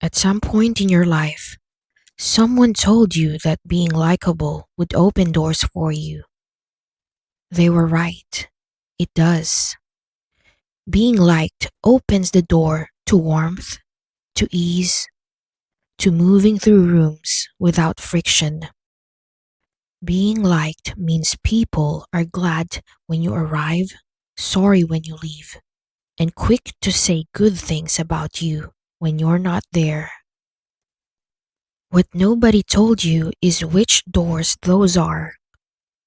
At some point in your life, someone told you that being likable would open doors for you. They were right. It does. Being liked opens the door to warmth, to ease, to moving through rooms without friction. Being liked means people are glad when you arrive, sorry when you leave, and quick to say good things about you when you're not there. What nobody told you is which doors those are,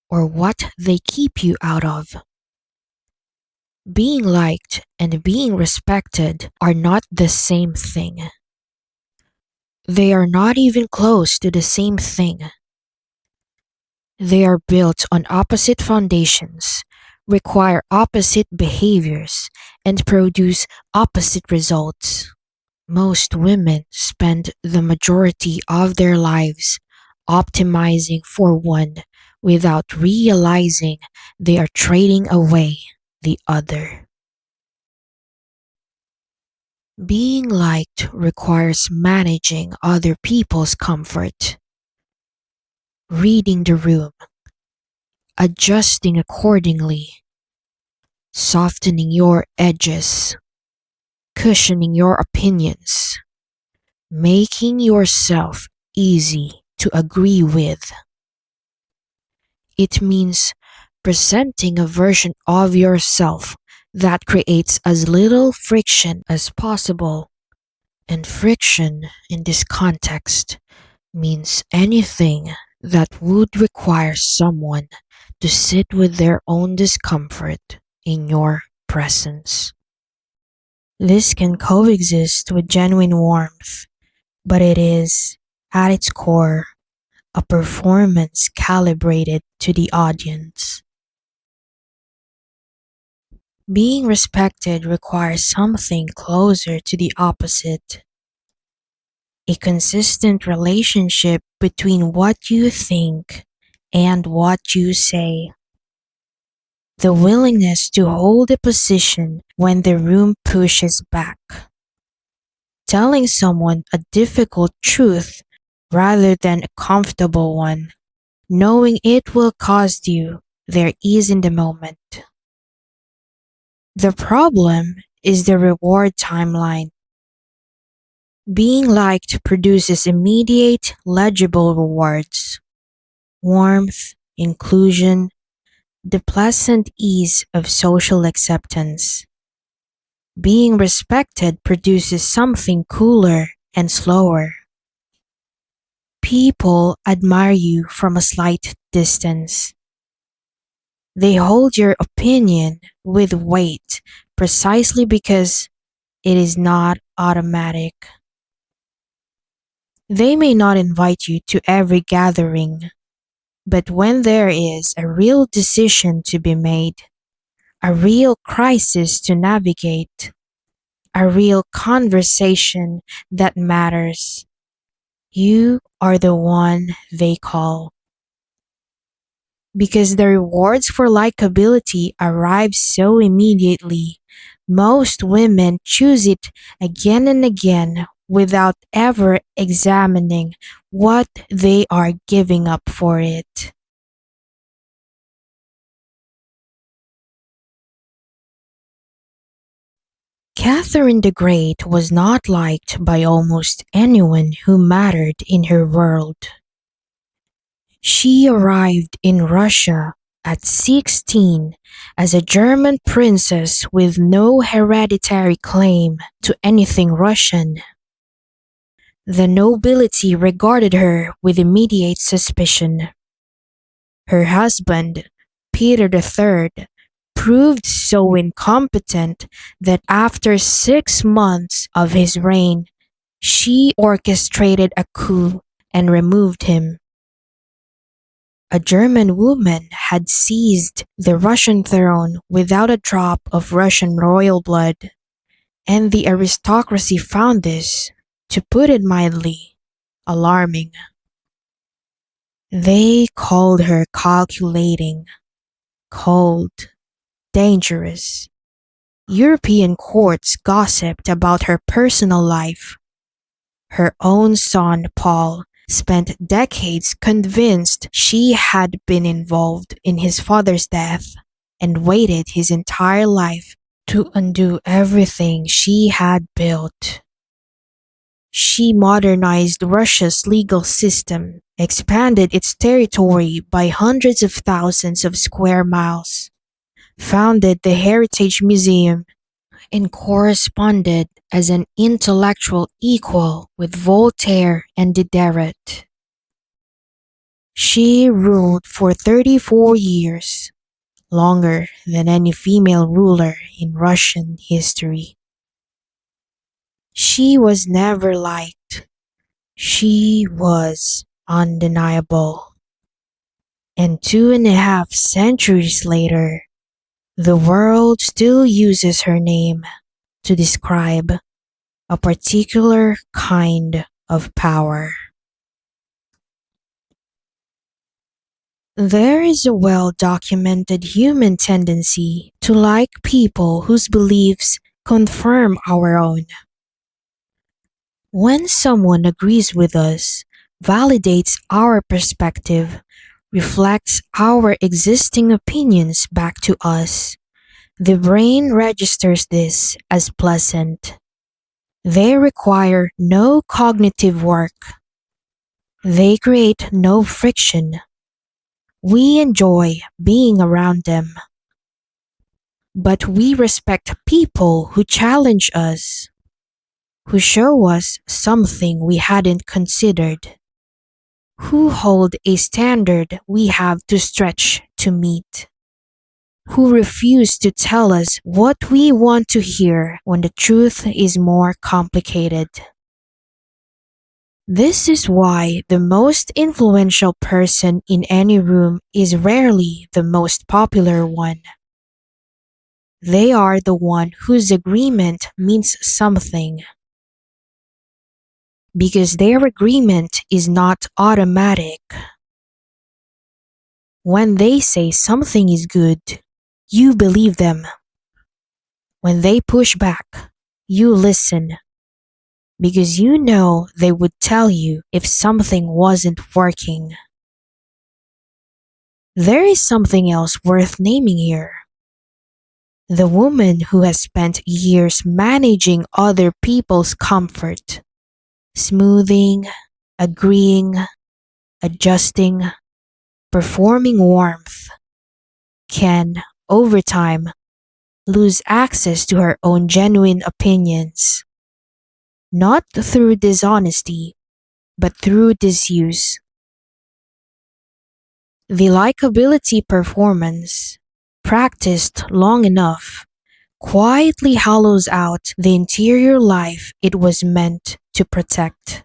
or what they keep you out of. Being liked and being respected are not the same thing. They are not even close to the same thing. They are built on opposite foundations, require opposite behaviors, and produce opposite results. Most women spend the majority of their lives optimizing for one without realizing they are trading away the other. Being liked requires managing other people's comfort, reading the room, adjusting accordingly, softening your edges, cushioning your opinions, making yourself easy to agree with. It means presenting a version of yourself that creates as little friction as possible. And friction in this context means anything that would require someone to sit with their own discomfort in your presence. This can coexist with genuine warmth, but it is, at its core, a performance calibrated to the audience. Being respected requires something closer to the opposite. A consistent relationship between what you think and what you say. The willingness to hold a position when the room pushes back. Telling someone a difficult truth rather than a comfortable one, knowing it will cost you their ease in the moment. The problem is the reward timeline. Being liked produces immediate, legible rewards. Warmth, inclusion, the pleasant ease of social acceptance. Being respected produces something cooler and slower. People admire you from a slight distance. They hold your opinion with weight precisely because it is not automatic. They may not invite you to every gathering, but when there is a real decision to be made, a real crisis to navigate, a real conversation that matters, you are the one they call. Because the rewards for likability arrive so immediately, most women choose it again and again without ever examining what they are giving up for it. Catherine the Great was not liked by almost anyone who mattered in her world. She arrived in Russia at 16 as a German princess with no hereditary claim to anything Russian. The nobility regarded her with immediate suspicion. Her husband, Peter III, proved so incompetent that after 6 months of his reign, she orchestrated a coup and removed him. A German woman had seized the Russian throne without a drop of Russian royal blood, and the aristocracy found this, to put it mildly, alarming. They called her calculating, cold, dangerous. European courts gossiped about her personal life. Her own son, Paul, spent decades convinced she had been involved in his father's death and waited his entire life to undo everything she had built. She modernized Russia's legal system, expanded its territory by hundreds of thousands of square miles, founded the Heritage Museum, and corresponded as an intellectual equal with Voltaire and Diderot. She ruled for 34 years, longer than any female ruler in Russian history. She was never liked. She was undeniable. And 2.5 centuries later, the world still uses her name to describe a particular kind of power. There is a well-documented human tendency to like people whose beliefs confirm our own. When someone agrees with us, validates our perspective, reflects our existing opinions back to us, the brain registers this as pleasant. They require no cognitive work. They create no friction. We enjoy being around them. But we respect people who challenge us, who show us something we hadn't considered, who hold a standard we have to stretch to meet, who refuse to tell us what we want to hear when the truth is more complicated. This is why the most influential person in any room is rarely the most popular one. They are the one whose agreement means something. Because their agreement is not automatic. When they say something is good, you believe them. When they push back, you listen. Because you know they would tell you if something wasn't working. There is something else worth naming here. The woman who has spent years managing other people's comfort, smoothing, agreeing, adjusting, performing warmth, can, over time, lose access to her own genuine opinions. Not through dishonesty, but through disuse. The likability performance, practiced long enough, quietly hollows out the interior life it was meant to protect.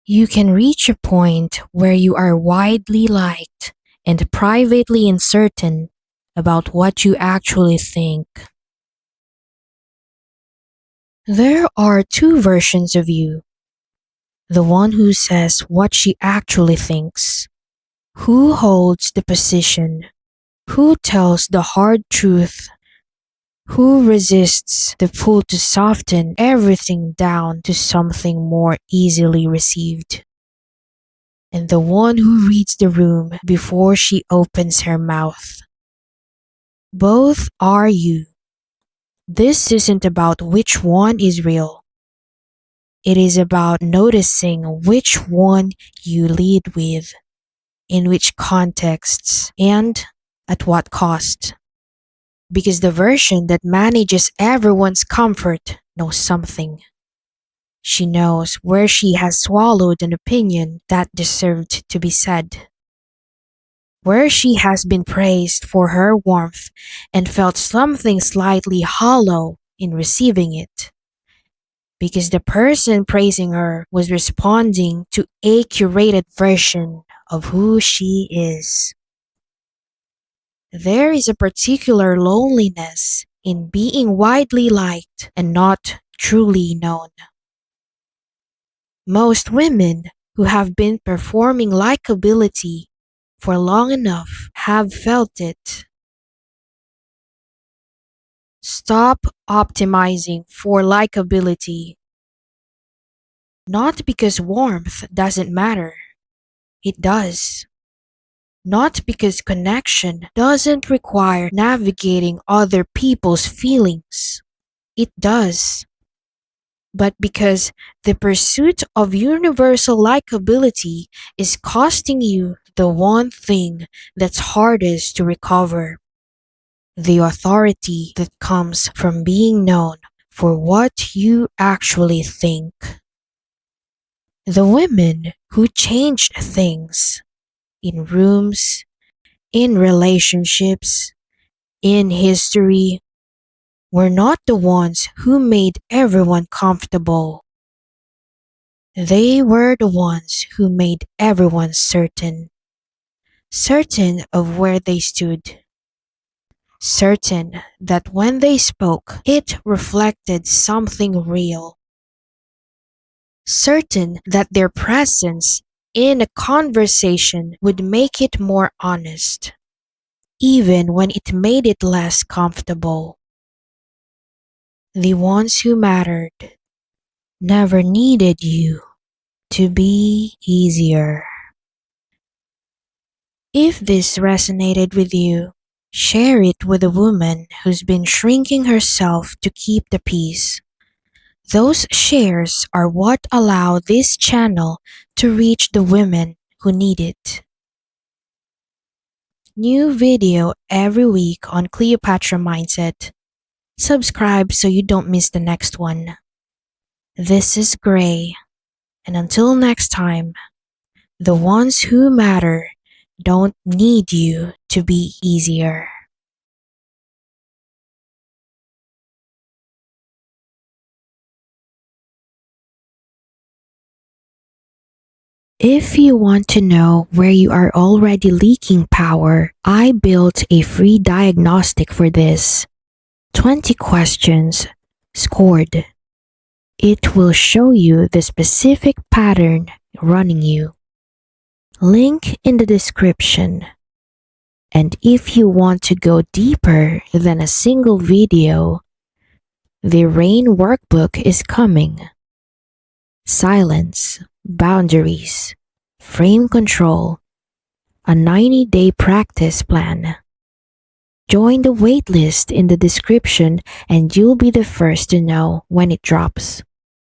You can reach a point where you are widely liked and privately uncertain about what you actually think. There are two versions of you. The one who says what she actually thinks, who holds the position, who tells the hard truth, who resists the pull to soften everything down to something more easily received. And the one who reads the room before she opens her mouth. Both are you. This isn't about which one is real. It is about noticing which one you lead with, in which contexts, and at what cost. Because the version that manages everyone's comfort knows something. She knows where she has swallowed an opinion that deserved to be said. Where she has been praised for her warmth and felt something slightly hollow in receiving it. Because the person praising her was responding to a curated version of who she is. There is a particular loneliness in being widely liked and not truly known. Most women who have been performing likability for long enough have felt it. Stop optimizing for likability. Not because warmth doesn't matter. It does. Not because connection doesn't require navigating other people's feelings. It does. But because the pursuit of universal likability is costing you the one thing that's hardest to recover: the authority that comes from being known for what you actually think. The women who changed things in rooms, in relationships, in history were not the ones who made everyone comfortable. They were the ones who made everyone certain. Certain of where they stood. Certain that when they spoke, it reflected something real. Certain that their presence in a conversation would make it more honest, even when it made it less comfortable. The ones who mattered never needed you to be easier. If this resonated with you, share it with a woman who's been shrinking herself to keep the peace. Those shares are what allow this channel to reach the women who need it. New video every week on Cleopatra Mindset. Subscribe so you don't miss the next one. This is Gray, and until next time, the ones who matter don't need you to be easier. If you want to know where you are already leaking power, I built a free diagnostic for this. 20 questions scored. It will show you the specific pattern running you. Link in the description. And if you want to go deeper than a single video, the RAIN workbook is coming. Silence, boundaries, frame control, a 90-day practice plan. Join the waitlist in the description and you'll be the first to know when it drops.